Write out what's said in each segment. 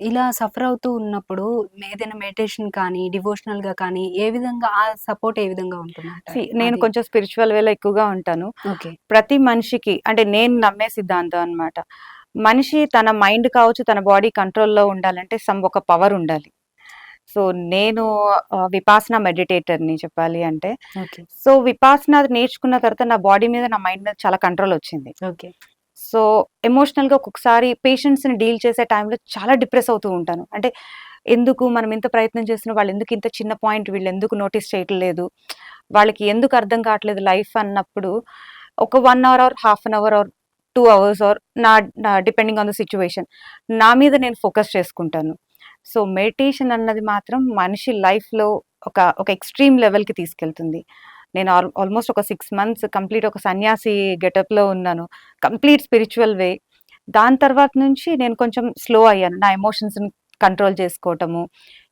ఇలా సఫర్ అవుతూ ఉన్నప్పుడు ఏదైనా మెడిటేషన్ కానీ, డివోషనల్‌గా కానీ ఏ విధంగా ఆ సపోర్ట్ ఏ విధంగా ఉంటుందంటారు? నేను అది. కొంచెం స్పిరిచువల్ వేలో ఎక్కువగా ఉంటాను. ఓకే. ప్రతి మనిషికి అంటే నేను నమ్మే సిద్ధాంతం అన్నమాట. మనిషి తన మైండ్ కావచ్చు, తన బాడీ కంట్రోల్‌లో ఉండాలంటే ఒక పవర్ ఉండాలి. సో, నేను విపాసన మెడిటేటర్‌ని చెప్పాలి అంటే. ఓకే. సో, విపాసన నేర్చుకున్న తర్వాత నా బాడీ మీద, నా మైండ్ మీద చాలా కంట్రోల్ వచ్చింది. ఓకే. సో, ఎమోషనల్‌గా ఒక్కొక్కసారి పేషెంట్స్‌ని డీల్ చేసే టైంలో చాలా డిప్రెస్ అవుతూ ఉంటాను. అంటే ఎందుకు మనం ఇంత ప్రయత్నం చేస్తున్నా వాళ్ళు ఎందుకు ఇంత చిన్న పాయింట్ వీళ్ళు ఎందుకు నోటీస్ చేయట్లేదు? వాళ్ళకి ఎందుకు అర్థం కావట్లేదు లైఫ్ అన్నప్పుడు ఒక 1 hour or half an hour or 2 hours or నా నా డిపెండింగ్ ఆన్ ద సిట్యుయేషన్ నా మీద నేను ఫోకస్ చేసుకుంటాను. సో, మెడిటేషన్ అన్నది మాత్రం మనిషి లైఫ్‌లో ఒక ఎక్స్‌ట్రీమ్ లెవెల్‌కి తీసుకెళ్తుంది. నేను ఆల్మోస్ట్ ఒక 6 మంత్స్ కంప్లీట్ ఒక సన్యాసి గెటప్‌లో ఉన్నాను. కంప్లీట్ స్పిరిచువల్ వే. దాని తర్వాత నుంచి నేను కొంచెం స్లో అయ్యాను. నా ఎమోషన్స్‌ని కంట్రోల్ చేసుకోవటము.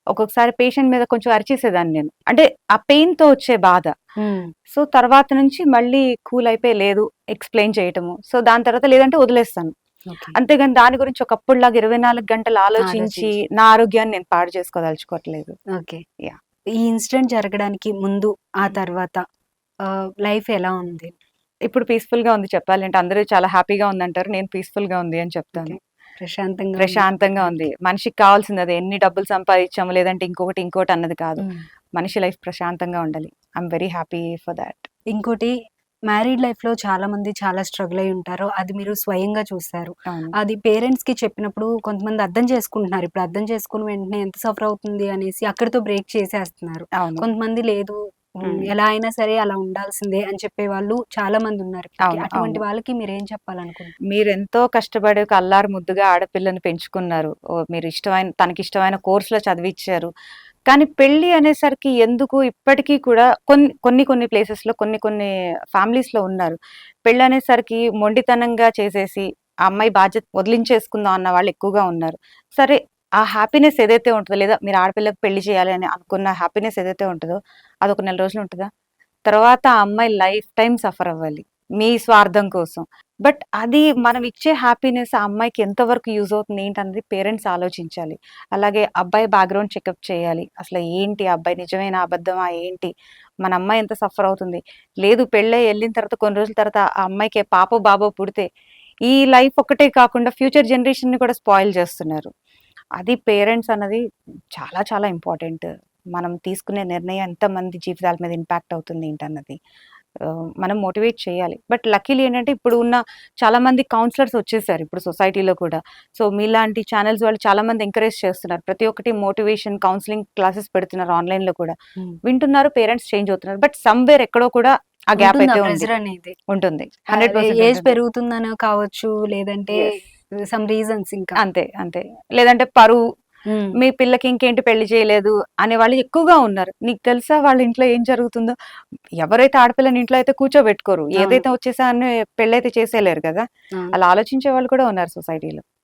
ఒక్కొక్కసారి పేషెంట్ మీద కొంచెం అరిచేసేదాన్ని నేను. అంటే ఆ పెయిన్‌తో వచ్చే బాధ. హ్మ్. సో, తర్వాత నుంచి మళ్ళీ కూల్ అయిపోయి లేదు ఎక్స్‌ప్లెయిన్ చేయటము. సో, దాని తర్వాత లేదంటే వదిలేస్తాను. ఓకే. అంతేగాని దాని గురించి ఒకప్పుడులాగా 24 గంటలు ఆలోచించి ఆలోచించి. నా ఆరోగ్యాన్ని నేను పాడు చేసుకోదలుచుకోవట్లేదు. ఓకే. యాహ్! ఈ ఇన్సిడెంట్ జరగడానికి ముందు, ఆ తర్వాత లైఫ్ ఎలా ఉంది? ఇప్పుడు పీస్‌ఫుల్‌గా ఉంది చెప్పాలంటే. అందరూ చాలా హ్యాపీగా ఉందంటారు. నేను పీస్‌ఫుల్‌గా ఉంది అని ఓకే. చెప్తాను. ప్రశాంతంగా ఉంది ప్రశాంతంగా ఉంది. మొత్తానికి. మనిషికి కావాల్సింది అదే. ఎన్ని డబ్బులు సంపాదించాము, లేదంటే ఇంకోటి అన్నది కాదు. హ్మ్. మనిషి లైఫ్ ప్రశాంతంగా ఉండాలి. I'm very happy for thought. ఇంకోటి, మ్యారీడ్ లైఫ్‌లో చాలామంది చాలా స్ట్రగుల్ అయ్యి ఉంటారు. అది మీరు స్వయంగా చూసారు. అవును. అది పేరెంట్స్‌కి చెప్పినప్పుడు కొంతమంది అర్థం చేసుకుంటున్నారు. ఇప్పుడు అర్థం చేసుకుని వెంటనే ఎంత సఫర్ అవుతుంది అనేసి అక్కడితో బ్రేక్ చేసేస్తున్నారు. అవును. కొంతమంది లేదు, హ్మ్. ఎలా అయినా సరే అలా ఉండాల్సిందే అని చెప్పేవాళ్ళు చాలా మంది ఉన్నారు ఇప్పటికి. అవును. అటువంటి అవును. వాళ్ళకి మీరేం చెప్పాలనుకుంటున్నారు? మీరెంతో కష్టపడి ఒక అల్లారు ముద్దుగా ఆడపిల్లని పెంచుకున్నారు. మీరు తనకిష్టమైన కోర్స్‌లో చదివిచ్చారు. కానీ పెళ్లి అనేసరికి ఎందుకు ఇప్పటికీ కూడా కొన్ని ప్లేసెస్‌లో కొన్ని ఫ్యామిలీస్‌లో ఉన్నారు. పెళ్లనేసరికి మొండితనంగా చేసేసి, ఆ అమ్మాయి బాధ్యత వదిలించేసుకుందాం అన్న వాళ్ళు ఎక్కువగా ఉన్నారు. సరే, ఆ హ్యాపీనెస్ ఏదైతే ఉంటదో, లేదా మీరు ఆడపిల్లకి పెళ్లి చేయాలి అని అనుకున్న హ్యాపీనెస్ ఏదైతే ఉంటదో, అదొక నెల రోజులు ఉంటదా? తర్వాత ఆ అమ్మాయి లైఫ్ టైమ్ సఫర్ అవ్వాలి. మీ స్వార్థం కోసం. బట్ అది మనం ఇచ్చే హ్యాపీనెస్ ఆ అమ్మాయికి ఎంతవరకు యూజ్ అవుతుంది ఏంటన్నది పేరెంట్స్ ఆలోచించాలి. అలాగే అబ్బాయి బ్యాక్‌గ్రౌండ్ చెకప్ చేయాలి. అసలు ఏంటి ఆ అబ్బాయి నిజమేనా? అబద్ధమా? ఏంటి? మన అమ్మాయి ఎంత సఫర్ అవుతుంది? లేదు పెళ్ళై ఎళ్ళిన తర్వాత కొన్ని రోజుల తర్వాత ఆ అమ్మాయికి పాపో, బాబో పుడితే ఈ లైఫ్ ఒక్కటే కాకుండా ఫ్యూచర్ జనరేషన్‌ని కూడా స్పాయిల్ చేస్తున్నారు. అది పేరెంట్స్ అన్నది చాలా చాలా ఇంపార్టెంట్. మనం తీసుకునే నిర్ణయం ఎంతమంది జీవితాల మీద ఇంపాక్ట్ అవుతుంది ఏంటన్నది. మనం మోటివేట్ చేయాలి. బట్ లక్కీలీ ఏంటంటే ఇప్పుడు ఉన్న చాలా మంది కౌన్సిలర్స్ వచ్చేసారు ఇప్పుడు సొసైటీలో కూడా. సో, మీలాంటి ఛానెల్స్ వాళ్ళు చాలా మంది ఎంకరేజ్ చేస్తున్నారు. ప్రతి ఒక్కటి మోటివేషన్, కౌన్సెలింగ్ క్లాసెస్ పెడుతున్నారు ఆన్‌లైన్‌లో కూడా. హ్మ్. వింటున్నారు, పేరెంట్స్ చేంజ్ అవుతున్నారు. బట్ సమ్‌వేర్ ఎక్కడో కూడా ఆ గ్యాప్ ఉంటుందా అయితే ఉంది. ప్రెషర్ అనేది? ఉంటుంది. అదే 100% ఏజ్ ఉంటుంది. పెరుగుతుందనో కావచ్చు, లేదంటే యెస్. సమ్ రీజన్స్ ఇంకా. అంతే. లేదంటే పరువు, హ్మ్. మీ పిల్లకి ఇంకేంటి పెళ్లి చేయలేదు అనేవాళ్ళు ఎక్కువగా ఉన్నారు. నీకు తెలుసా వాళ్ళ ఇంట్లో ఏం జరుగుతుందో? ఎవరైతే ఆడపిల్లని ఇంట్లో అయితే కూర్చోబెట్టుకోరు. అవును. ఏదైతే వచ్చేసా అని పెళ్లయితే చేసేయలేరు కదా! అవును. అలా ఆలోచించే వాళ్ళు కూడా ఉన్నారు సొసైటీలో.